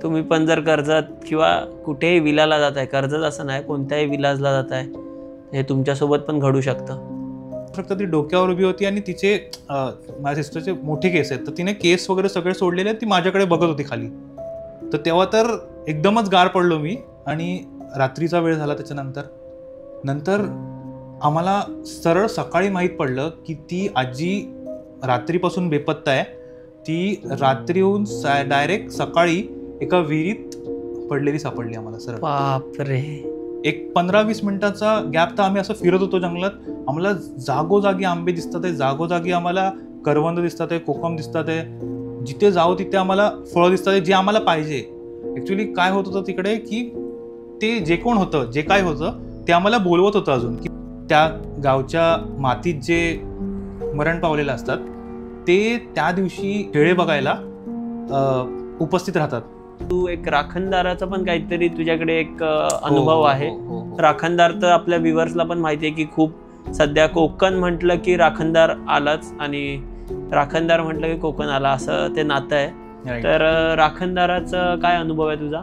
तुम्ही पण जर कर्जत किंवा कुठेही विलाला जात आहे, कर्जत असं नाही कोणत्याही विलाजला जात आहे, हे तुमच्यासोबत पण घडू शकतं. फक्त ती डोक्यावर उभी होती आणि तिचे माझ्या सिस्टरचे मोठी केस आहेत, तर तिने केस वगैरे सगळे सोडलेले आहेत, ती माझ्याकडे बघत होती खाली. तर तेव्हा तर एकदमच गार पडलो मी. आणि रात्रीचा वेळ झाला त्याच्यानंतर आम्हाला सरळ सकाळी माहीत पडलं की ती आजी रात्रीपासून बेपत्ता आहे. ती रात्रीहून डायरेक्ट सकाळी एका विहिरीत पडलेली सापडली आम्हाला सरळ. बापरे. एक 15-20 मिनिटाचा गॅप तर आम्ही असं फिरत होतो जंगलात. आम्हाला जागोजागी आंबे दिसतात आहे, जागोजागी आम्हाला करवंद दिसतात आहे, कोकम दिसतात आहे. जिथे जाऊ तिथे आम्हाला फळं दिसतात आहे, जे आम्हाला पाहिजे. ॲक्च्युली काय होत होतं तिकडे की ते जे कोण होतं, जे काय होतं ते आम्हाला बोलवत होतं अजून, की त्या गावच्या मातीत जे मरण पावलेलं असतात ते त्या दिवशी खेळे बघायला उपस्थित राहतात. तू एक राखणदाराचा पण काहीतरी तुझ्याकडे एक अनुभव आहे. राखणदार तर आपल्या व्ह्युअर्सला पण माहिती आहे की खूप सध्या कोकण म्हटलं की राखणदार आलाच आणि राखणदार म्हटलं की कोकण आला, असं ते नातं आहे. तर राखणदाराचा काय अनुभव आहे तुझा?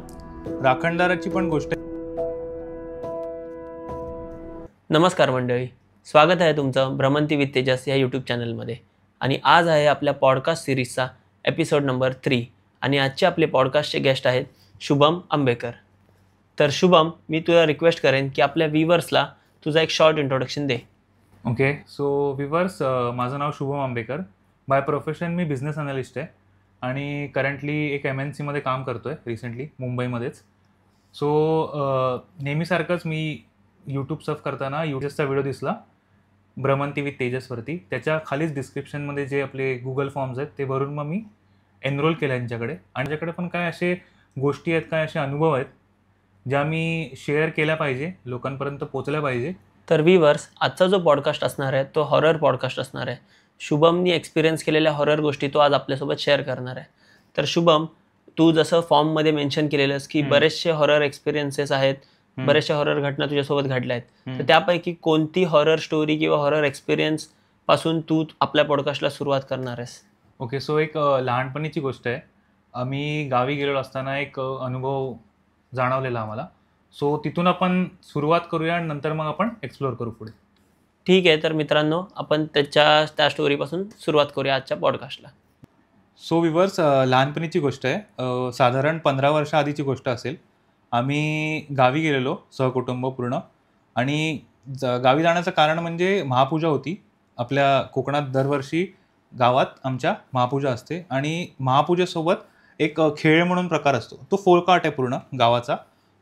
राखणदाराची पण गोष्ट. नमस्कार मंडळी, स्वागत आहे तुमचं भ्रमंती विथ तेजस या यूट्यूब चॅनलमध्ये. आणि आज आहे आपल्या पॉडकास्ट सिरीजचा एपिसोड नंबर 3 आणि आजचे आपले पॉडकास्टचे गेस्ट आहेत शुभम आंबेकर. तर शुभम, मी तुला रिक्वेस्ट करेन की आपल्या व्ह्युअर्सला तुझा एक शॉर्ट इंट्रोडक्शन दे. ओके, सो व्ह्युअर्स, माझं नाव शुभम आंबेकर. बाय प्रोफेशन मी बिझनेस अनालिस्ट आहे आणि करंटली एक MNC मध्ये काम करतो आहे रिसेंटली मुंबईमध्येच. सो नेहमीसारखंच मी यूट्यूब सर्फ करताना यूट्यूबचा व्हिडिओ दिसला भ्रमंती विथ तेजसवरती. त्याच्या खालीच डिस्क्रिप्शनमध्ये जे आपले गुगल फॉर्म्स आहेत ते भरून मग मी एनरोल केलं यांच्याकडे. आणि त्याच्याकडे पण काय असे गोष्टी आहेत, काय असे अनुभव आहेत ज्या मी शेअर केल्या पाहिजे, लोकांपर्यंत पोचल्या पाहिजे. तर व्ह्युअर्स, आजचा जो पॉडकास्ट असणार आहे तो हॉरर पॉडकास्ट असणार आहे. शुभमनी एक्सपिरियन्स केलेल्या हॉरर गोष्टी तो आज आपल्यासोबत शेअर करणार आहे. तर शुभम, तू जसं फॉर्ममध्ये मेन्शन केलेलंस की बरेचसे हॉरर एक्सपिरियन्सेस आहेत, बऱ्याचशा हॉरर घटना तुझ्यासोबत घडल्या आहेत, तर त्यापैकी कोणती हॉरर स्टोरी किंवा हॉरर एक्सपिरियन्स पासून तू आपल्या पॉडकास्टला सुरुवात करणार आहेस? ओके, सो एक लहानपणीची गोष्ट आहे. आम्ही गावी गेलेलो असताना एक अनुभव जाणवलेला आम्हाला. सो तिथून आपण सुरुवात करूया आणि नंतर मग आपण एक्सप्लोअर करू पुढे. ठीक आहे, तर मित्रांनो आपण त्या स्टोरीपासून सुरुवात करूया आजच्या पॉडकास्टला. सो व्ह्युअर्स, लहानपणीची गोष्ट आहे, साधारण 15 वर्षा आधीची गोष्ट असेल. आम्ही गावी गेलेलो सहकुटुंब पूर्ण. आणि गावी जाण्याचं कारण म्हणजे महापूजा होती. आपल्या कोकणात दरवर्षी गावात आमच्या महापूजा असते आणि महापूजेसोबत एक खेळ म्हणून प्रकार असतो, तो फोल्क आर्ट आहे पूर्ण गावाचा.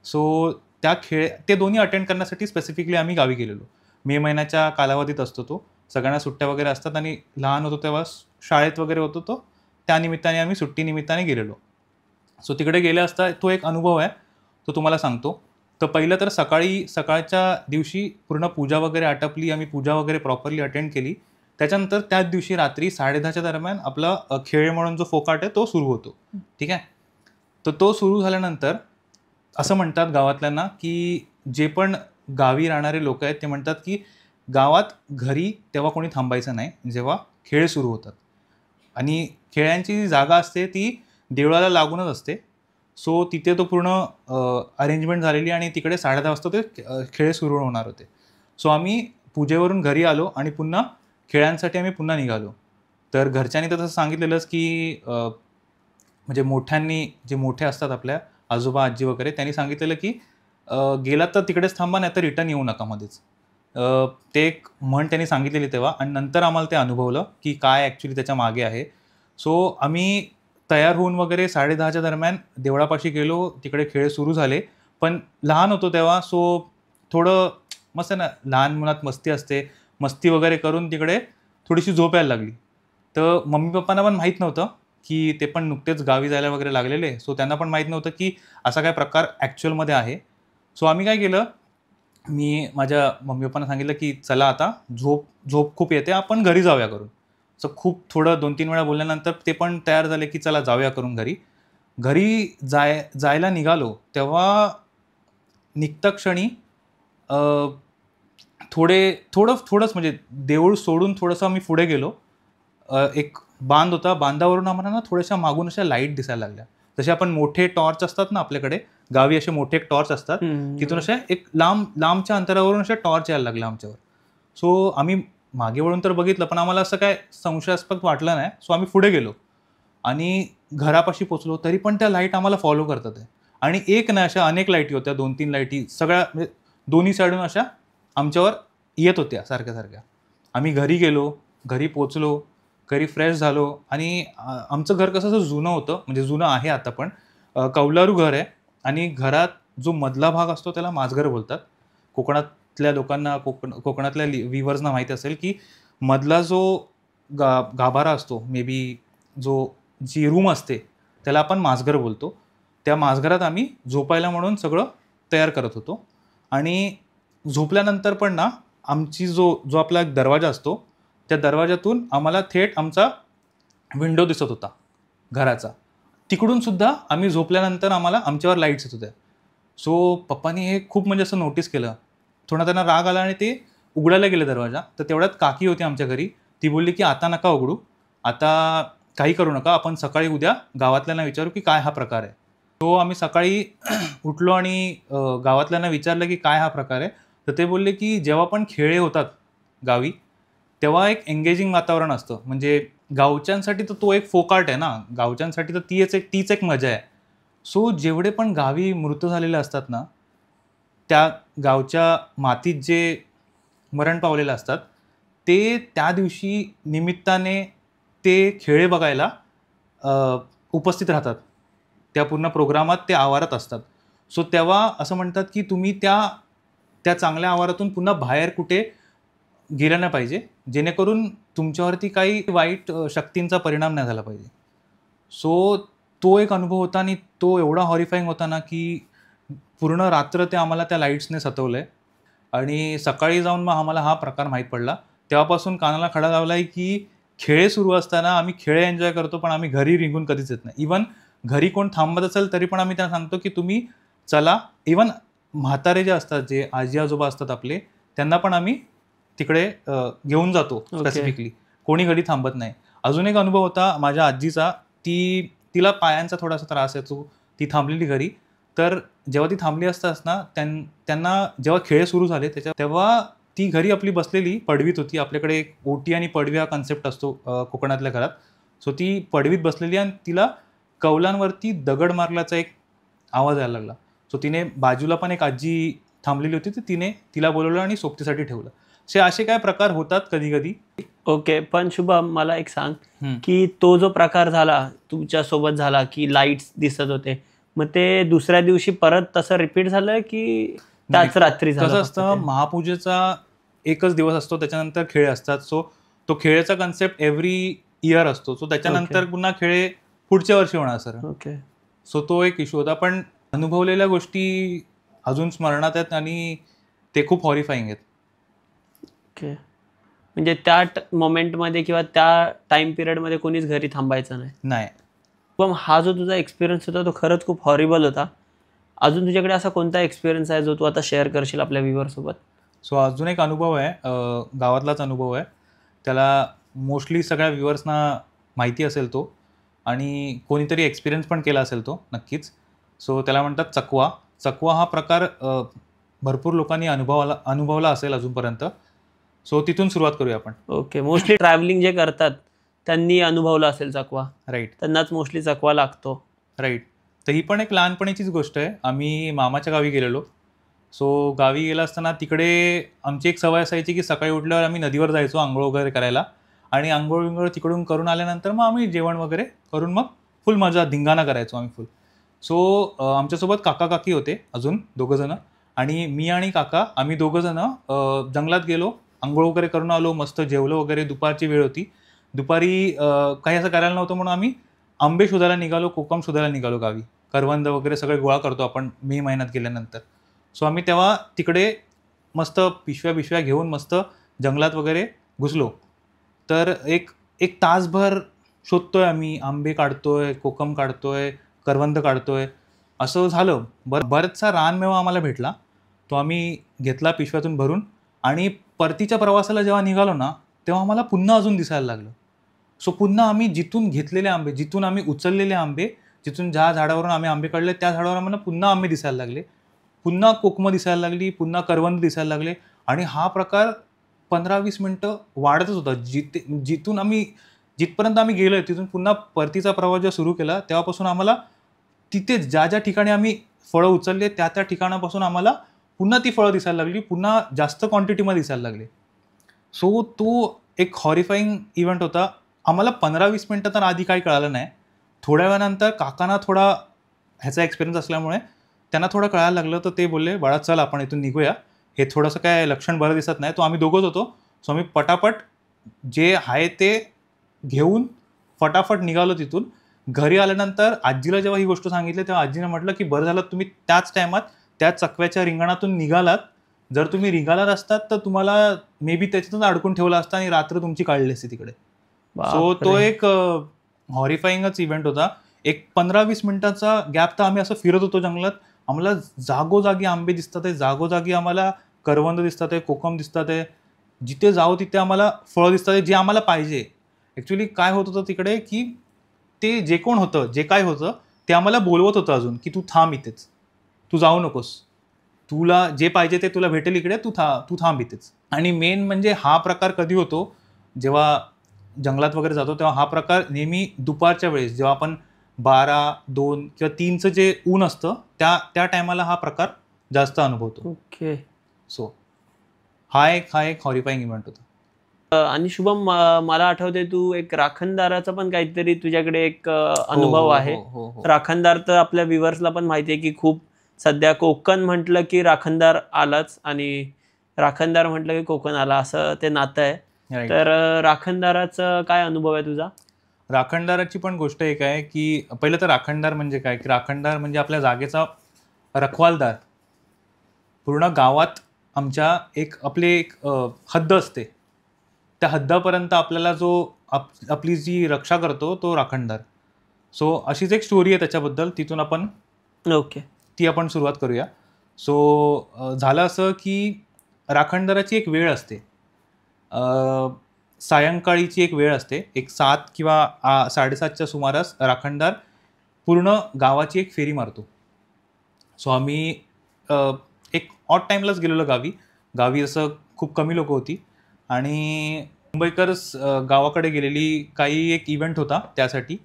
सो ते दोन्ही अटेंड करण्यासाठी स्पेसिफिकली आम्ही गावी गेलेलो. मे महिन्याच्या कालावधीत असतो तो. सगळ्यांना सुट्ट्या वगैरे असतात आणि लहान होतो तेव्हा शाळेत वगैरे होतो, तो त्यानिमित्ताने आम्ही सुट्टीनिमित्ताने गेलेलो. सो तिकडे गेले असता तो एक अनुभव आहे, तो तुम्हाला सांगतो. तर पहिलं तर सकाळच्या दिवशी पूर्ण पूजा वगैरे आटपली, आम्ही पूजा वगैरे प्रॉपरली अटेंड केली. त्याच्यानंतर त्याच दिवशी रात्री 10:30च्या दरम्यान आपला खेळ म्हणून जो फोक आर्ट आहे तो सुरू होतो. ठीक आहे. तर तो सुरू झाल्यानंतर असं म्हणतात गावातल्यांना की जे पण गावी राहणारे लोक आहेत ते म्हणतात की गावात घरी तेव्हा कोणी थांबायचं नाही जेव्हा खेळ सुरू होतात. आणि खेळांची जी जागा असते ती देवळाला लागूनच असते. सो तिथे तो पूर्ण अरेंजमेंट झालेली आणि तिकडे 10:30 वाजता ते खेळ सुरू होणार होते. सो आम्ही पूजेवरून घरी आलो आणि पुन्हा खेळांसाठी आम्ही पुन्हा निघालो. तर घरच्यांनी तर तसं सांगितलेलंच की म्हणजे मोठ्यांनी, जे मोठे असतात आपल्या आजोबा आजी वगैरे, त्यांनी सांगितलेलं की गेलात तर तिकडेच थांबा, नाही तर रिटर्न येऊ नका मध्येच. ते एक म्हण त्यांनी सांगितलेली तेव्हा. आणि नंतर आम्हाला ते अनुभवलं की काय ॲक्च्युली त्याच्या मागे आहे. सो आम्ही तयार होऊन वगैरे 10:30च्या दरम्यान देवळापाशी गेलो. तिकडे खेळ सुरू झाले. पण लहान होतो तेव्हा, सो थोडं मस्त ना, लहान मुलात मस्ती असते. मस्ती वगैरे करून तिकडे थोडीशी झोप यायला लागली. तर मम्मी पप्पांना पण माहीत नव्हतं की ते पण नुकतेच गावी जायला वगैरे लागलेले. सो त्यांना पण माहीत नव्हतं की असा काय प्रकार ॲक्च्युअलमध्ये आहे. सो आम्ही काय केलं, मी माझ्या मम्मी पप्पांना सांगितलं की चला आता झोप खूप येते, आपण घरी जाऊया करून. सो खूप थोडं 2-3 वेळा बोलल्यानंतर ते पण तयार झाले की चला जाऊया करून घरी जायला निघालो. तेव्हा निघता क्षणी थोडंच म्हणजे देऊळ सोडून थोडंसं आम्ही पुढे गेलो. एक बांध होता, बांधावरून आम्हाला ना थोड्याशा मागून अशा लाईट दिसायला लागल्या. जसे आपण मोठे टॉर्च असतात ना आपल्याकडे गावी, असे मोठे टॉर्च असतात, तिथून अशा एक लांबच्या अंतरावरून अशा टॉर्च यायला लागल्या आमच्यावर. सो आम्ही मागे वळून तर बघितलं, पण आम्हाला असं काय संशयास्पद वाटलं नाही. सो आम्ही पुढे गेलो आणि घरापाशी पोचलो, तरी पण त्या लाईट आम्हाला फॉलो करतात आहे. आणि एक नाही, अशा अनेक लाईटी होत्या, 2-3 लाईटी सगळ्या म्हणजे दोन्ही साईडून अशा आमच्यावर येत होत्या सारख्या. आम्ही घरी गेलो, घरी पोचलो, घरी फ्रेश झालो आणि आमचं घर कसं असं जुनं होतं, म्हणजे जुनं आहे आता पण. कौलारू घर आहे आणि घरात जो मधला भाग असतो त्याला माझघर बोलतात. कोकणातल्या लोकांना, कोकणातल्या व्ह्युअर्सना माहिती असेल की मधला जो गाभारा असतो, मे बी जी रूम असते त्याला आपण माझघर बोलतो. त्या माझघरात आम्ही झोपायला म्हणून सगळं तयार करत होतो. आणि झोपल्यानंतर पण ना, आमची जो आपला एक दरवाजा असतो, त्या दरवाजातून आम्हाला थेट आमचा विंडो दिसत होता घराचा. तिकडून सुद्धा आम्ही झोपल्यानंतर आम्हाला आमच्यावर लाईट्स येत होत्या. सो पप्पांनी हे खूप म्हणजे असं नोटीस केलं. थोडा त्यांना राग आला आणि ते उघडायला गेले दरवाजा. तर तेवढ्यात काकी होती आमच्या घरी. ती बोलली की आता नका उघडू, आता काही करू नका, आपण सकाळी उद्या गावातल्यांना विचारू की काय हा प्रकार आहे. तो आम्ही सकाळी उठलो आणि गावातल्यांना विचारलं की काय हा प्रकार आहे. तर ते बोलले की जेव्हा पण खेळे होतात गावी, तेव्हा एक एंगेजिंग वातावरण असतं. म्हणजे गावच्यांसाठी तर तो एक फोकार्ट आहे ना, गावच्यांसाठी तर तीच एक मजा आहे. सो जेवढे पण गावी मृत झालेले असतात ना, त्या गावच्या मातीत जे मरण पावलेले असतात, ते त्या दिवशी निमित्ताने ते खेळे बघायला उपस्थित राहतात. त्या पूर्ण प्रोग्रामात ते आवारात असतात. सो तेव्हा असं म्हणतात की तुम्ही त्या चांगल्या आवारातून पुन्हा बाहेर कुठे गेलं नाही पाहिजे, जेणेकरून तुमच्यावरती काही वाईट शक्तींचा परिणाम नाही झाला पाहिजे. सो तो एक अनुभव होता आणि तो एवढा हॉरिफाईंग होता ना, की पूर्ण रात्र ते आम्हाला त्या लाईट्सने सतवलंय. आणि सकाळी जाऊन मग आम्हाला हा प्रकार माहीत पडला. तेव्हापासून कानाला खडा लावलाय की खेळ सुरू असताना आम्ही खेळ एन्जॉय करतो, पण आम्ही घरी निघून कधीच येत नाही. इव्हन घरी कोण थांबत असेल तरी पण आम्ही त्यांना सांगतो की तुम्ही चला. इव्हन म्हातारे जे असतात, जे आजी आजोबा असतात आपले, त्यांना पण आम्ही तिकडे घेऊन जातो स्पेसिफिकली. कोणी घरी थांबत नाही. अजून एक अनुभव होता माझ्या आजीचा. तिला पायांचा थोडासा त्रास आहे, ती थांबलेली घरी. तर जेव्हा ती थांबली असताच ना, त्यांना जेव्हा खेळ सुरू झाले तेव्हा ती घरी आपली बसलेली पडवीत होती. आपल्याकडे एक ओटी आणि पडवी हा कन्सेप्ट असतो कोकणातल्या घरात. सो ती पडवीत बसलेली आणि तिला कौलांवरती दगड मारल्याचा एक आवाज यायला लागला. सो तिने बाजूला पण एक आजी थांबलेली होती, तर तिने तिला बोलवलं आणि सोबतीसाठी ठेवलं. असे काय प्रकार होतात कधी कधी. ओके, पण शुभम मला एक सांग की तो जो प्रकार झाला तुमच्या सोबत झाला की लाईट्स दिसत होते, मग ते दुसऱ्या दिवशी परत तसं रिपीट झालं की त्याच रात्री झालं? कसं असतं, महापूजेचा एकच दिवस असतो, त्याच्यानंतर खेळ असतात. सो तो खेळाचा कन्सेप्ट एव्हरी इयर असतो. सो त्याच्यानंतर पुन्हा खेळ पुढच्या वर्षी होणार सर. ओके. सो तो एक इश्यू होता. पण अनुभवलेल्या गोष्टी अजून स्मरणात आहेत आणि ते खूप हॉरिफाईंग आहेत. ओके, म्हणजे त्या मोमेंटमध्ये किंवा त्या टाइम पिरियडमध्ये कोणीच घरी थांबायचं नाही. पण हा जो तुझा एक्सपिरियन्स होता तो खरंच खूप हॉरिबल होता. अजून तुझ्याकडे असा कोणता एक्सपिरियन्स आहे जो तू आता शेअर करशील आपल्या व्ह्युअर सोबत? सो अजून एक अनुभव आहे, गावातलाच अनुभव आहे. त्याला मोस्टली सगळ्या व्ह्युअर्सना माहिती असेल तो, आणि कोणीतरी एक्सपिरियन्स पण केला असेल तो नक्कीच. सो त्याला म्हणतात चकवा. चकवा हा प्रकार भरपूर लोकांनी अनुभवला असेल अजूनपर्यंत. सो तिथून सुरुवात करूया आपण. ओके, मोस्टली ट्रॅव्हलिंग जे करतात त्यांनी अनुभवला असेल चकवा. राईट. त्यांनाच मोस्टली चकवा लागतो. राईट. तर ही पण एक लहानपणीचीच गोष्ट आहे. आम्ही मामाच्या गावी गेलेलो. सो गावी गेला असताना तिकडे आमची एक सवय असायची की सकाळी उठल्यावर आम्ही नदीवर जायचो आंघोळ वगैरे करायला. आणि आंघोळ तिकडून करून आल्यानंतर मग आम्ही जेवण वगैरे करून मग फुल मजा धिंगाणा करायचो आम्ही फुल. सो आमच्यासोबत काका काकी होते अजून दोघंजणं, आणि मी आणि काका आम्ही दोघंजणं जंगलात गेलो, आंघोळ वगैरे करून आलो, मस्त जेवलो वगैरे. दुपारची वेळ होती. दुपारी काही असं करायला नव्हतं म्हणून आम्ही आंबे शोधायला निघालो, कोकम शोधायला निघालो गावी. करवंद वगैरे सगळे गोळा करतो आपण मे महिन्यात गेल्यानंतर. सो आम्ही तेव्हा तिकडे मस्त पिशव्या घेऊन मस्त जंगलात वगैरे घुसलो. तर एक तासभर शोधतोय आम्ही, आंबे काढतोय, कोकम काढतोय, करवंद काढतोय. असं झालं. बराचसा रानमेवा आम्हाला भेटला. तो आम्ही घेतला पिशव्यातून भरून, आणि परतीच्या प्रवासाला जेव्हा निघालो ना, तेव्हा आम्हाला पुन्हा अजून दिसायला लागलं. सो पुन्हा आम्ही जिथून घेतलेले आंबे, जिथून आम्ही उचललेले आंबे, जिथून ज्या झाडावरून आम्ही आंबे काढले त्या झाडावर आम्हाला पुन्हा आंबे दिसायला लागले, पुन्हा कोकमं दिसायला लागली, पुन्हा करवंद दिसायला लागले. आणि हा प्रकार 15-20 मिनिटं वाढतच होता. जिथपर्यंत आम्ही गेलोय तिथून पुन्हा परतीचा प्रवास जेव्हा सुरू केला तेव्हापासून आम्हाला तिथे ज्या ज्या ठिकाणी आम्ही फळं उचलले त्या ठिकाणापासून आम्हाला पुन्हा ती फळं दिसायला लागली, पुन्हा जास्त क्वांटिटीमध्ये दिसायला लागली. सो तो एक हॉरिफाईंग इव्हेंट होता. आम्हाला 15-20 मिनिटं तर आधी काही कळालं नाही. थोड्या वेळानंतर काकांना थोडा ह्याचा एक्सपिरियन्स असल्यामुळे त्यांना थोडं कळायला लागलं, तर ते बोलले, बाळा चल आपण इथून निघूया, हे थोडंसं काय लक्षण बरं दिसत नाही. तो आम्ही दोघंच होतो. सो आम्ही पटापट जे आहे ते घेऊन फटाफट निघालो तिथून. घरी आल्यानंतर आजीला जेव्हा ही गोष्ट सांगितली तेव्हा आजीने म्हटलं की बरं झालं तुम्ही त्याच टायमात त्या चकव्याच्या रिंगणातून निघालात. जर तुम्ही रिंगालात असतात तर तुम्हाला मे बी त्याच्यातून अडकून ठेवला असता आणि रात्र तुमची काढली असती तिकडे. सो तो एक हॉरिफाईंगच इव्हेंट होता. एक 15-20 मिनिटाचा गॅप तर आम्ही असं फिरत होतो जंगलात. आम्हाला जागोजागी आंबे दिसतात आहे, जागोजागी आम्हाला करवंद दिसतात आहे, कोकम दिसतात आहे. जिथे जाऊ तिथे आम्हाला फळं दिसतात आहे जे आम्हाला पाहिजे. ॲक्च्युली काय होत होतं तिकडे की ते जे कोण होतं, जे काय होतं ते आम्हाला बोलवत होतं अजून की तू थांब इथेच, तू जाऊ नकोस, तुला जे पाहिजे ते तुला भेटेल इकडे, तू थांब इथेच. आणि मेन म्हणजे हा प्रकार कधी होतो, जेव्हा जंगलात वगैरे जातो तेव्हा हा प्रकार नेहमी दुपारच्या वेळेस, जेव्हा आपण 12, 2 किंवा 3चं जे ऊन असतं त्या टायमाला हा प्रकार जास्त अनुभवतो. ओके. सो हा एक हॉरिफाईंग इव्हेंट होता. आणि शुभम, मला आठवते तू एक राखणदाराचा पण काहीतरी तुझ्याकडे एक अनुभव हो, आहे. हो. राखणदार तर आपल्या व्ह्युअर्सला पण माहिती आहे की खूप सध्या कोकण म्हटलं की राखणदार आलाच, आणि राखणदार म्हटलं की कोकण आला, असं ते नातं आहे. Right. तर राखणदाराचा काय अनुभव आहे तुझा? राखणदाराची पण गोष्ट एक आहे की पहिलं तर राखणदार म्हणजे काय, की राखणदार म्हणजे आपल्या जागेचा रखवालदार. पूर्ण गावात आमच्या आपली एक हद्द असते, त्या हद्दापर्यंत आपल्याला जो आपली जी रक्षा करतो तो राखणदार. सो अशीच एक स्टोरी आहे त्याच्याबद्दल, तिथून आपण ओके. ती आपण सुरुवात करूया. सो झालं असं की राखणदाराची एक वेळ असते, सायंकाळीची एक वेळ असते. एक 7 किंवा 7:30च्या सुमारास राखणदार पूर्ण गावाची एक फेरी मारतो. सो आम्ही एक ऑड टाईमलाच गेलेलो गावी असं खूप कमी लोकं होती आणि मुंबईकरच गावाकडे गेलेली, काही एक इव्हेंट होता त्यासाठी.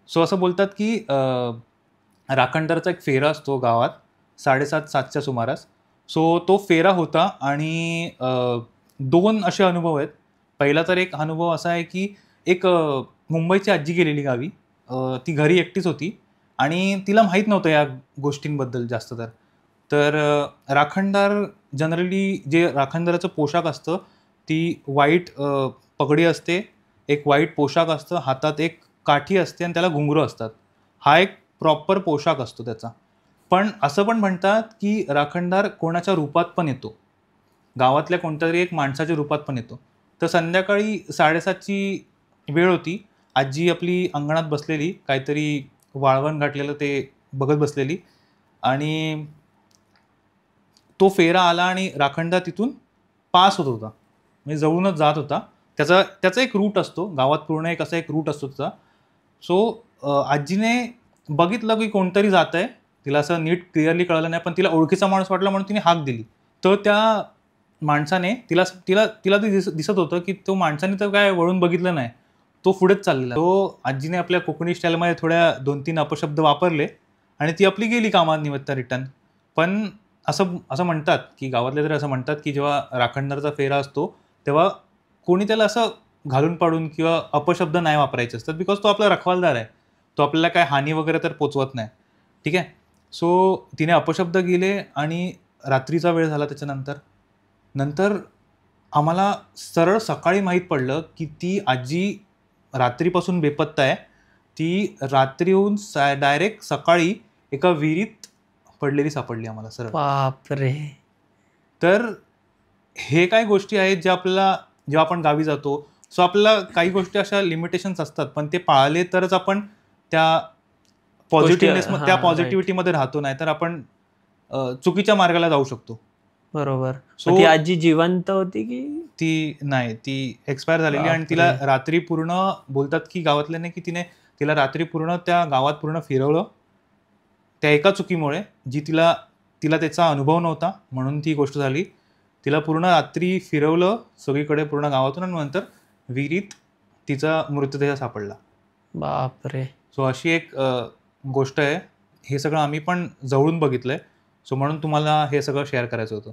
सो असं बोलतात की राखणदारचा एक फेरा असतो गावात 7:30-7च्या सुमारास. सो तो फेरा होता आणि 2 असे अनुभव आहेत. पहिला तर एक अनुभव असा आहे की एक मुंबईची आजी गेलेली गावी. ती घरी एकटीच होती आणि तिला माहीत नव्हतं या गोष्टींबद्दल जास्त तर. तर राखणदार जनरली जे राखणदाराचं पोशाख असतं, ती व्हाईट पगडी असते, एक व्हाईट पोशाख असतं, हातात एक काठी असते आणि त्याला घुंगरू असतात. हा एक प्रॉपर पोशाख असतो त्याचा. पण असं पण म्हणतात की राखणदार कोणाच्या रूपात पण येतो, गावातल्या कोणत्यातरी एक माणसाच्या रूपात पण येतो. तर संध्याकाळी 7:30ची वेळ होती. आजी आपली अंगणात बसलेली, काहीतरी वाळवण घातलेलं ते बघत बसलेली आणि तो फेरा आला आणि राखणदार तिथून पास होत होता, म्हणजे जवळूनच जात होता. त्याचा एक रूट असतो गावात, पूर्ण एक असा एक रूट असतो त्याचा. सो आजीने बघितलं की कोणतरी जात आहे, तिला असं नीट क्लिअरली कळलं नाही, पण तिला ओळखीचा माणूस वाटला म्हणून तिने हाक दिली. तर त्या माणसाने तिला ते दिसत होतं की तो माणसाने तर काय वळून बघितलं नाही, तो पुढेच चाललेला. तो आजीने आपल्या कोकणी स्टाईलमध्ये थोड्या 2-3 अपशब्द वापरले आणि ती आपली गेली कामानिमित्त रिटर्न. पण असं म्हणतात की गावातले तरी असं म्हणतात की जेव्हा राखणदारचा फेरा असतो तेव्हा कोणी त्याला असं घालून पाडून किंवा अपशब्द नाही वापरायचे असतात, बिकॉज तो आपला रखवालदार आहे, तो आपल्याला काय हानी वगैरे तर पोचवत नाही. ठीक आहे. सो तिने अपशब्द गेले आणि रात्रीचा वेळ झाला. त्याच्यानंतर आम्हाला सरळ सकाळी माहीत पडलं की ती आजी रात्रीपासून बेपत्ता आहे. ती रात्रीहून डायरेक्ट सकाळी एका विहिरीत पडलेली सापडली आम्हाला सरळ. बापरे. तर हे काही गोष्टी आहेत ज्या आपल्याला, जेव्हा आपण गावी जातो, सो आपल्याला काही गोष्टी अशा लिमिटेशन्स असतात, पण ते पाळले तरच आपण त्या पॉझिटिव्हनेस, त्या पॉझिटिव्हिटीमध्ये राहतो, नाही तर आपण चुकीच्या मार्गाला जाऊ शकतो. बरोबर. So, ती आजी जिवंत होती की? ती नाही, ती एक्सपायर झालेली आणि तिला रात्री पूर्ण बोलतात की गावातल्याने की तिला रात्री पूर्ण त्या गावात पूर्ण फिरवलं. त्या एका चुकीमुळे तिला त्याचा अनुभव नव्हता म्हणून ती गोष्ट झाली. तिला पूर्ण रात्री फिरवलं सगळीकडे पूर्ण गावातून आणि नंतर विहिरीत तिचा मृतदेह सापडला. बापरे. सो अशी एक गोष्ट आहे. हे सगळं आम्ही पण जवळून बघितलंय. सो म्हणून तुम्हाला हे सगळं शेअर करायचं होतं.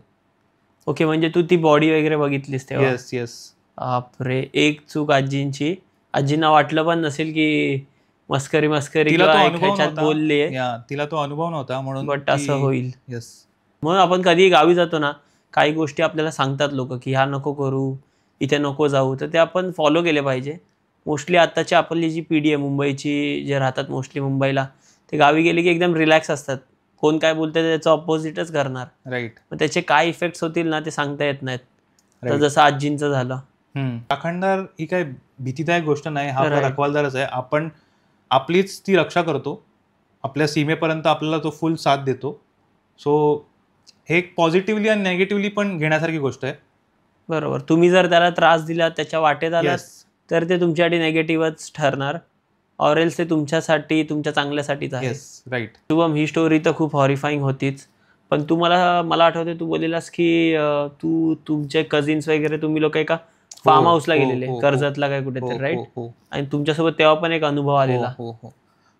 ओके, म्हणजे तू ती बॉडी वगैरे बघितलीस तेव्हा? येस. बापरे, एक चूक आजींची. आजींना वाटलं पण नसेल की मस्करी तिला तो किंवा अनुभव ह्याच्यात नव्हता. बोलले, तिला तो अनुभव नव्हता म्हणून बट असं होईल. येस. म्हणून आपण कधी गावी जातो ना, काही गोष्टी आपल्याला सांगतात लोक की ह्या नको करू, इथे नको जाऊ, तर ते आपण फॉलो केले पाहिजे. मोस्टली आत्ताची आपली जी पिढी आहे मुंबईची, जे राहतात मोस्टली मुंबईला, ते गावी गेले की एकदम रिलॅक्स असतात. कोण काय बोलतंय त्याचं ऑपोजिटच करणार. राईट. मग त्याचे काय इफेक्ट्स होतील ना ते सांगता येत नाहीत. तर जसं आजींचं झालं. राखणदार ही काय भीतीदायक गोष्ट नाही. हा आपला Right. रखवालदारच आहे. आपण आपलीच ती रक्षा करतो. आपल्या सीमेपर्यंत आपल्याला तो फुल साथ देतो. सो हे एक पॉझिटिव्हली आणि नेगेटिव्हली पण घेण्यासारखी गोष्ट आहे. बरोबर. तुम्ही जर त्याला त्रास दिला, त्याच्या वाटेत आलात, येस. तर ते तुमच्यासाठी नेगेटिव्हच ठरणार. ऑरेल्स ते तुमच्यासाठी, तुमच्या चांगल्यासाठीच आहे. येस. राईट. शुभम, ही स्टोरी तर खूप हॉरिफाईंग होतीच, पण मला आठवते तू बोललेलास की तू तुमचे कझिन्स वगैरे तुम्ही लोक एका फार्म हाऊसला गेलेले, कर्जतला काय कुठेतरी, राईट? आणि तुमच्यासोबत तेव्हा पण एक अनुभव आलेला.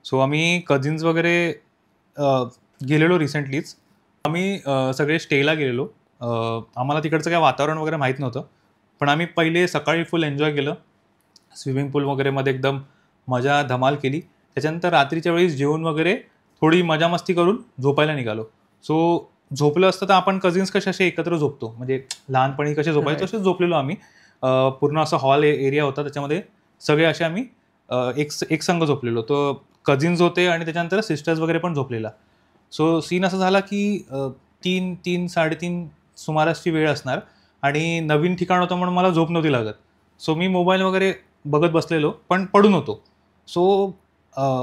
सो आम्ही कझिन्स वगैरे गेलेलो रिसेंटलीच. आम्ही सगळे स्टेला गेलेलो. आम्हाला तिकडचं काय वातावरण वगैरे माहीत नव्हतं, पण आम्ही पहिले सकाळी फुल एन्जॉय केलं. स्विमिंग पूल वगैरे मध्ये एकदम मजा धमाल केली. त्याच्यानंतर रात्रीच्या वेळी जेवण वगैरे थोडी मजा मस्ती करून झोपायला निघालो. सो झोपलं असतं तर आपण कझिन्स कसे असे एकत्र झोपतो, म्हणजे लहानपणी कसे झोपायचो तसे झोपलेलो आम्ही. पूर्ण असं हॉल एरिया होता, त्याच्यामध्ये सगळे असे आम्ही एक संघ झोपलेलो. तो कझिन्स होते आणि त्याच्यानंतर सिस्टर्स वगैरे पण झोपलेला. सो सीन असा झाला की 3-3-3:30 सुमारासची वेळ असणार आणि नवीन ठिकाण होतं म्हणून मला झोप नव्हती लागत. सो मी मोबाईल वगैरे बघत बसलेलो, पण पडून होतो. सो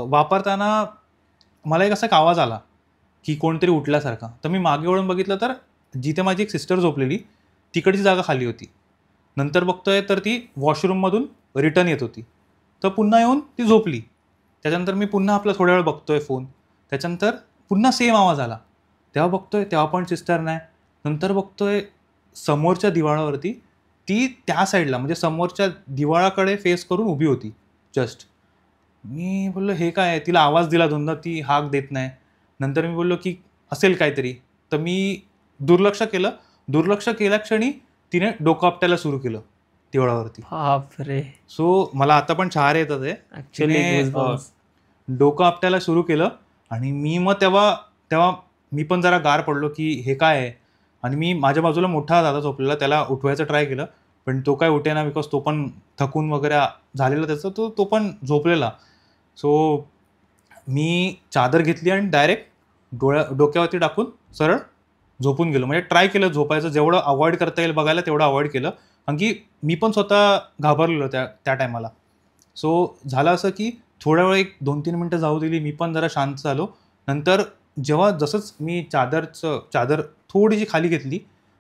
वापरताना मला एक असा एक आवाज आला की कोणतरी उठल्यासारखा. तर मी मागे वळून बघितलं तर जिथे माझी एक सिस्टर झोपलेली तिकडची जागा खाली होती. नंतर बघतोय तर ती वॉशरूममधून रिटर्न येत होती. तर पुन्हा येऊन ती झोपली. त्याच्यानंतर मी पुन्हा आपला थोड्या वेळ बघतोय फोन. त्याच्यानंतर पुन्हा सेम आवाज आला. तेव्हा बघतोय तेव्हा पण सिस्टर नाही. नंतर बघतोय समोरच्या दिवाळावरती ती त्या साईडला म्हणजे समोरच्या दिवाळाकडे फेस करून उभी होती जस्ट. मी बोललो हे काय आहे. तिला आवाज दिला दोनदा, ती हाक देत नाही. नंतर मी बोललो की असेल काहीतरी. तर मी दुर्लक्ष केल्या क्षणी तिने डोकं आपटायला सुरू केलं दिवाळावरती. बापरे. सो मला आता पण शहारे येतात आहे. डोकं आपटायला सुरू केलं आणि मी मग तेव्हा मी पण जरा गार पडलो की हे काय आहे. आणि मी माझ्या बाजूला मोठा दादा झोपलेला, त्याला उठवायचं ट्राय केलं, पण तो काय उठेना, बिकॉज तो पण थकून वगैरे झालेला त्याचा, तो पण झोपलेला. सो मी चादर घेतली आणि डायरेक्ट डोक्यावरती टाकून सरळ झोपून गेलो. म्हणजे ट्राय केलं झोपायचं, जेवढं अवॉइड करता येईल बघायला तेवढं अवॉइड केलं, कारण की मी पण स्वतः घाबरलेलो त्या टायमाला. सो झालं असं की थोड्या वेळ 1-2-3 मिनटं जाऊ दिली, मी पण जरा शांत झालो. नंतर जेव्हा जसंच मी चादर थोडीशी खाली घेतली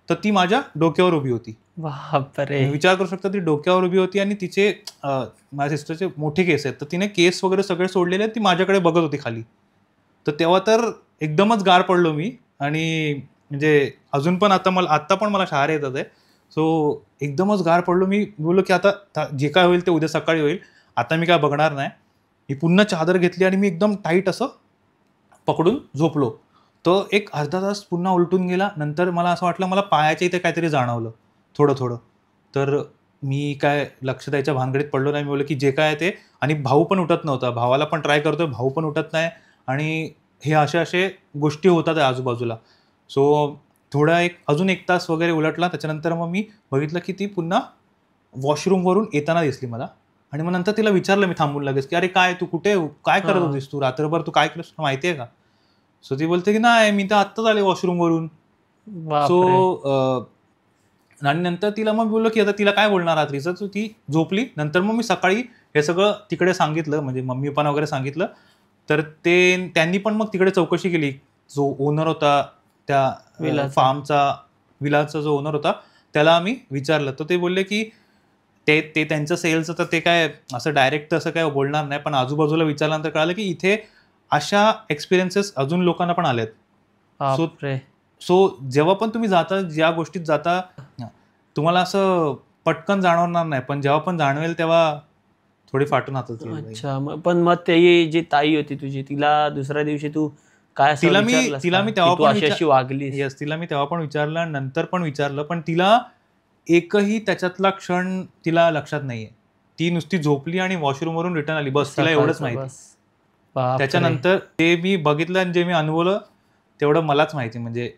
तर ती माझ्या डोक्यावर उभी होती. बापरे. विचार करू शकता, ती डोक्यावर उभी होती आणि तिचे माझ्या सिस्टरचे मोठे केस आहेत, तर तिने केस वगैरे सगळे सोडलेले आहेत, ती माझ्याकडे बघत होती खाली. तर तेव्हा तर एकदमच गार पडलो मी. आणि म्हणजे अजून पण आत्ता पण मला शहारे येतात आहे. सो एकदमच गार पडलो. मी बोललो की आता जे काय होईल ते उद्या सकाळी होईल, आता मी काय बघणार नाही. मी पुन्हा चादर घेतली आणि मी एकदम टाईट असं पकडून झोपलो. तो एक अर्धा तास पुन्हा उलटून गेला. नंतर मला असं वाटलं मला पायाच्या इथे काहीतरी जाणवलं थोडं. तर मी काय लक्ष द्यायच्या भानगडीत पडलो नाही. मी बोललो की जे काय आहे ते. आणि भाऊ पण उठत नव्हता. भावाला पण ट्राय करतोय, भाऊ पण उठत नाही. आणि हे असे गोष्टी होतात आजूबाजूला. सो अजून 1 तास वगैरे उलटला. त्याच्यानंतर मग मी बघितलं की ती पुन्हा वॉशरूमवरून येताना दिसली मला. आणि मग नंतर तिला विचारलं मी थांबून लगेच की अरे काय तू कुठे, काय करत होतीस तू रात्रभर, तू काय केलंस माहिती आहे का. सो ती बोलते की नाही, मी तर आत्ताच आले वॉशरूमवरून. सो आणि नंतर तिला मग बोललो की आता तिला काय बोलणार रात्रीचं. सो ती झोपली. नंतर मग मी सकाळी हे सगळं तिकडे सांगितलं, म्हणजे मम्मी पप्पांना वगैरे सांगितलं. तर त्यांनी पण मग तिकडे चौकशी केली. जो ओनर होता त्या फार्मचा, विलाचा जो ओनर होता, त्याला आम्ही विचारलं. तर ते बोलले की ते त्यांचं सेल्सचं तर ते काय असं डायरेक्ट असं काय बोलणार नाही, पण आजूबाजूला विचारल्यानंतर कळालं की इथे अशा एक्सपिरियन्सेस अजून लोकांना पण आलेत. बापरे. सो जेव्हा पण तुम्ही जाता, ज्या गोष्टीत जाता, तुम्हाला असं पटकन जाणवणार नाही, पण जेव्हा पण जाणवेल तेव्हा थोडी फाटून हातात येईल. अच्छा, पण मग ते जी ताई होती तुझी, तिला दुसऱ्या दिवशी तू काय असं तिला विचारलंस मी का? तेव्हा की तू पण अशी वागलीस? येस, तिला मी तेव्हा पण विचारलं, नंतर पण विचारलं, पण तिला एकही त्याच्यातला क्षण तिला लक्षात नाहीये. ती नुसती झोपली आणि वॉशरूमवरून रिटर्न आली, बस तिला एवढंच सकाळचं माहिती. बस. बापरे. त्याच्यानंतर ते मी बघितलं आणि जे मी अनुभवलं तेवढं मलाच माहिती. म्हणजे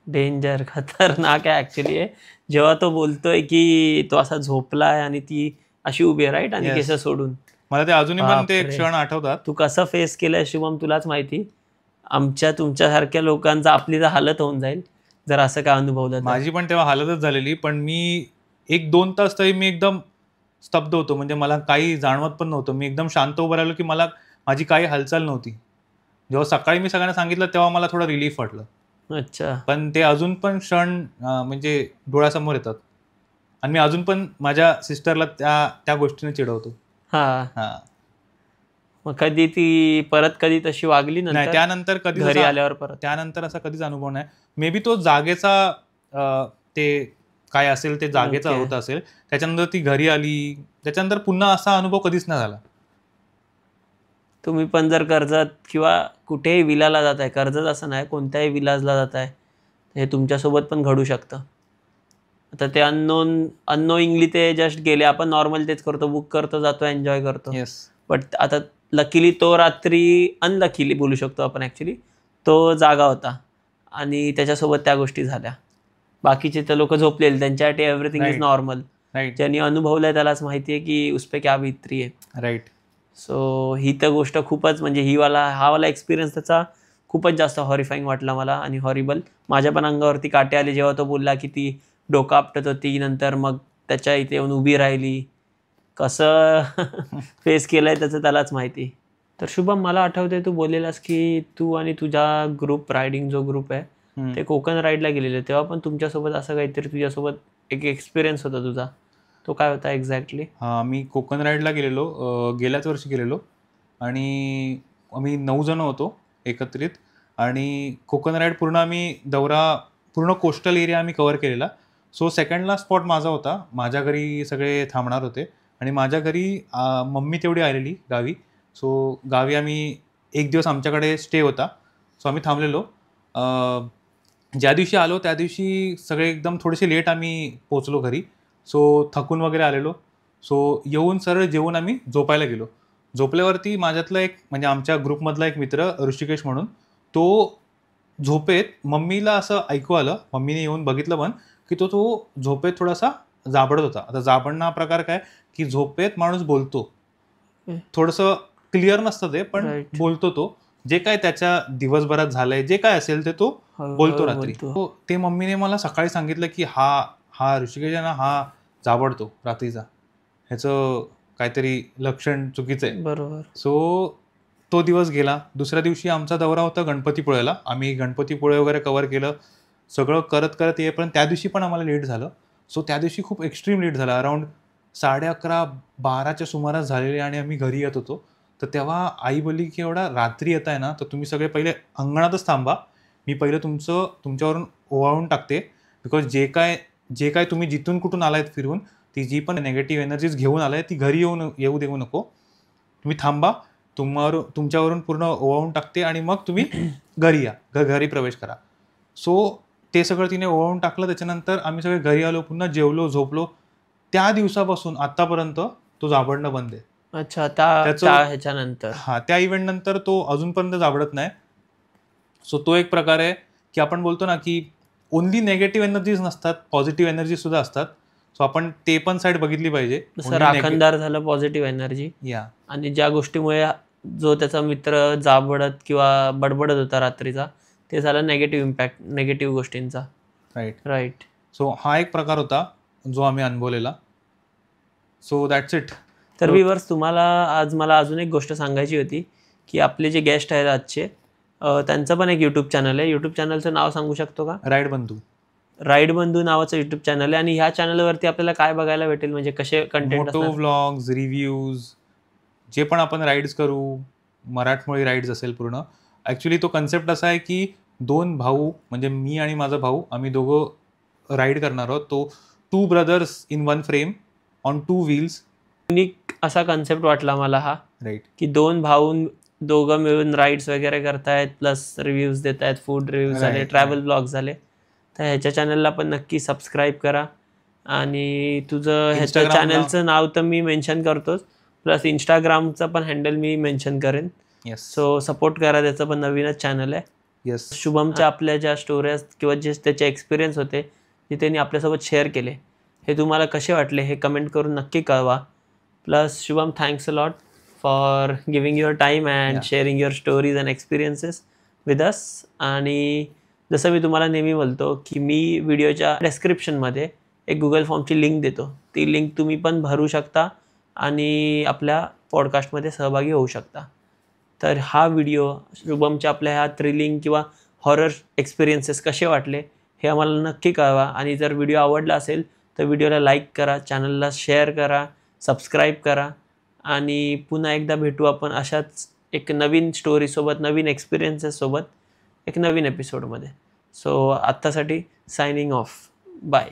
डेंजर, खतरनाक आहे ऍक्च्युली. जेव्हा तो बोलतोय की तो असा झोपलाय आणि ती अशी उभी आहे, राईट, आणि Yes. केस सोडून. मला ते अजूनही पण ते बापरे. क्षण आठवतात. तू कसं फेस केलंय शुभम तुलाच माहिती. तुमच्यासारख्या लोकांचा आपली तर हालत होऊन जाईल जर असं काय अनुभवलं तर. माझी पण तेव्हा हालतच झालेली, पण मी 1-2 तास तरी मी एकदम स्तब्ध होतो. म्हणजे मला काही जाणवत पण नव्हतं. मी एकदम शांत उभं राहिलो की माझी काही हालचाल नव्हती. जेव्हा सकाळी मी सगळ्यांना सांगितलं तेव्हा मला थोडं रिलीफ वाटलं. अच्छा. पण ते अजून पण क्षण म्हणजे डोळ्यासमोर येतात आणि मी अजून पण माझ्या सिस्टरला त्या गोष्टीने चिडवतो. हा. मग कधी ती परत कधी तशी वागली नाही, नंतर त्यानंतर कधी घरी आल्यावर परत? त्यानंतर असा कधीच अनुभव नाही. मे बी तो जागेचा ते काय असेल ते जागेचा Okay. होत असेल. त्याच्यानंतर ती घरी आली, त्याच्यानंतर पुन्हा असा अनुभव कधीच नाही झाला. तुम्ही पण जर कर्जत किंवा कुठेही विलाला जाताय, कर्जत असं नाही, कोणत्याही विलाजला जाताय, हे तुमच्यासोबत पण घडू शकतं. आता ते अननोइंगली ते जस्ट गेले. आपण नॉर्मल तेच करतो, बुक करतो, जातो, एन्जॉय करतो. येस. बट आता लकीली तो रात्री, अनलकीली बोलू शकतो आपण ॲक्च्युली, तो जागा होता आणि त्याच्यासोबत त्या गोष्टी झाल्या. बाकीचे तर लोक झोपलेले, त्यांच्यासाठी everything is Right. Normal. Right. ज्यांनी अनुभवलंय त्यालाच माहिती आहे की उसपे क्या बीतती आहे. राईट. सो ही तर गोष्ट खूपच, म्हणजे हा वाला एक्सपिरियन्स त्याचा खूपच जास्त हॉरिफाईंग वाटला मला आणि हॉरिबल. माझ्या पण अंगावरती काटे आले जेव्हा तो बोलला की ती डोकं आपटत होती, नंतर मग त्याच्या इथे येऊन उभी राहिली. कसं फेस केलंय त्याचं त्यालाच माहिती. तर शुभम, मला आठवतंय तू बोललेलास की तू आणि तुझा ग्रुप, रायडिंग जो ग्रुप आहे, ते कोकण राईडला गेलेले. तेव्हा पण तुमच्यासोबत असं काहीतरी तुझ्यासोबत एक एक्सपिरियन्स होता तुझा, तो काय होता एक्झॅक्टली? मी कोकण राईडला गेलेलो, गेल्याच वर्षी गेलेलो आणि आम्ही 9 जण होतो एकत्रित आणि कोकण राईड पूर्ण आम्ही पूर्ण कोस्टल एरिया आम्ही कव्हर केलेला. सो सेकंडला स्पॉट माझा होता. माझ्या घरी सगळे थांबणार होते आणि माझ्या घरी मम्मी तेवढी आलेली गावी. सो गावी आम्ही 1 दिवस आमच्याकडे स्टे होता. सो आम्ही थांबलेलो. ज्या दिवशी आलो त्या दिवशी सगळे एकदम थोडेसे लेट आम्ही पोचलो घरी. सो थकून वगैरे आलेलो. सो येऊन सरळ जेवून आम्ही झोपायला गेलो. झोपल्यावरती माझ्यातला एक, म्हणजे आमच्या ग्रुपमधला एक मित्र ऋषिकेश म्हणून, तो झोपेत मम्मीला असं ऐकू आलं, मम्मीने येऊन बघितलं पण, की तो झोपेत थोडासा जाबडत होता. आता जाबडणं हा प्रकार काय, की झोपेत माणूस बोलतो. थोडंसं क्लिअर नसतं ते, पण Right. बोलतो तो. जे काय त्याच्या दिवसभरात झालंय, जे काय असेल ते तो बोलतो रात्री. ते मम्मीने मला सकाळी सांगितलं की हा ऋषिकेश आहे ना, हा जाबडतो रात्रीचा, ह्याचं काहीतरी लक्षण चुकीचं आहे. बरोबर. सो तो दिवस गेला. दुसऱ्या दिवशी आमचा दौरा होता गणपतीपुळेला. आम्ही गणपतीपुळे वगैरे कव्हर केलं. सगळं करत येईपर्यंत त्या दिवशी पण आम्हाला लेट झालं. सो त्या दिवशी खूप एक्स्ट्रीम लेट झाला. अराउंड 11:30-12च्या सुमारास झालेले आणि आम्ही घरी येत होतो. तर तेव्हा आई बोलली की एवढा रात्री येत आहे ना, तर तुम्ही सगळे पहिले अंगणातच थांबा. मी पहिलं तुमच्यावरून ओवाळून टाकते. बिकॉज जे काय तुम्ही जिथून कुठून आलायत फिरून, ती जी पण निगेटिव्ह एनर्जीज घेऊन आलाय ती घरी येऊ देऊ नको. तुम्ही थांबा. तुमच्यावरून पूर्ण ओवाळून टाकते आणि मग तुम्ही घरी या, घरी प्रवेश करा. सो ते सगळं तिने ओवाळून टाकलं. त्याच्यानंतर आम्ही सगळे घरी आलो, पुन्हा जेवलो, झोपलो. त्या दिवसापासून आतापर्यंत तो जाबडणं बंद आहे. अच्छा, ह्याच्यानंतर त्या इव्हेंट नंतर तो अजूनपर्यंत जाबडत नाही. सो तो एक प्रकार आहे की आपण बोलतो ना की ओनली नेगेटिव्ह एनर्जीज नसतात, पॉझिटिव्ह एनर्जी सुद्धा असतात. सो आपण ते पण साईड बघितली पाहिजे. जसं राखणदार झालं पॉझिटिव्ह एनर्जी, आणि ज्या गोष्टीमुळे जो त्याचा मित्र जाबडत किंवा बडबडत होता रात्रीचा, ते झालं नेगेटिव्ह इम्पॅक्ट, नेगेटिव्ह गोष्टींचा. राईट. सो हा एक प्रकार होता जो आम्ही अनुभवलेला. So that's it. तर व्ह्यूअर्स, तुम्हाला आज मला अजून एक गोष्ट सांगायची होती की आपले जे गेस्ट आहेत आजचे, त्यांचं पण एक यूट्यूब चॅनल आहे. यूट्यूब चॅनलचं नाव सांगू शकतो का? राईड बंधू. राईड बंधू नावाचं युट्यूब चॅनल आहे आणि ह्या चॅनलवरती आपल्याला काय बघायला भेटेल, म्हणजे कसे कंटेंट मोटो व्लॉग्स, रिव्ह्यूज, जे पण आपण राईड्स करू, मराठमोळी राईड्स असेल पूर्ण. ॲक्च्युली तो कन्सेप्ट असा आहे की 2 भाऊ, म्हणजे मी आणि माझा भाऊ, आम्ही दोघं राईड करणार आहोत. तो 2 brothers in 1 frame on 2 wheels. Unique असा कन्सेप्ट वाटला मला हा, राईट. की 2 भाऊ दोघं मिळून राईड्स वगैरे करतायत, प्लस रिव्ह्यूज देत आहेत, फूड रिव्ह्यूज झाले, Right, ट्रॅव्हल ब्लॉग झाले. तर ह्याच्या चॅनलला पण नक्की सबस्क्राईब करा. आणि तुझं ह्याच्या Instagram चॅनलचं नाव तर मी मेन्शन करतोच, प्लस इंस्टाग्रामचं पण हँडल मी मेन्शन करेन. येस. सो सपोर्ट करा, त्याचं पण नवीनच चॅनल आहे. येस. शुभमच्या आपल्या ज्या स्टोऱ्याज किंवा जे त्याचे एक्सपिरियन्स होते जे त्यांनी आपल्यासोबत शेअर केले, हे तुम्हाला कसे वाटले हे कमेंट करून नक्की कळवा. Plus Shubham, thanks a lot for giving your time and sharing your stories and experiences with us. आणि जसं मी तुम्हाला नेहमी बोलतो की मी व्हिडिओच्या डिस्क्रिप्शनमध्ये एक गुगल फॉर्मची लिंक देतो, ती लिंक तुम्ही पण भरू शकता आणि आपल्या पॉडकास्टमध्ये सहभागी होऊ शकता. तर हा व्हिडिओ शुभमच्या आपल्या ह्या थ्रिलिंग किंवा हॉरर एक्सपिरियन्सेस कसे वाटले हे आम्हाला नक्की कळवा. आणि जर व्हिडिओ आवडला असेल तर व्हिडिओला लाईक करा, चॅनलला शेअर करा, सबस्क्राईब करा. आणि पुन्हा एकदा भेटू आपण अशाच एक नवीन स्टोरीसोबत, नवीन एक्सपिरियन्सेससोबत एक नवीन एपिसोडमध्ये. सो आत्तासाठी सायनिंग ऑफ. बाय.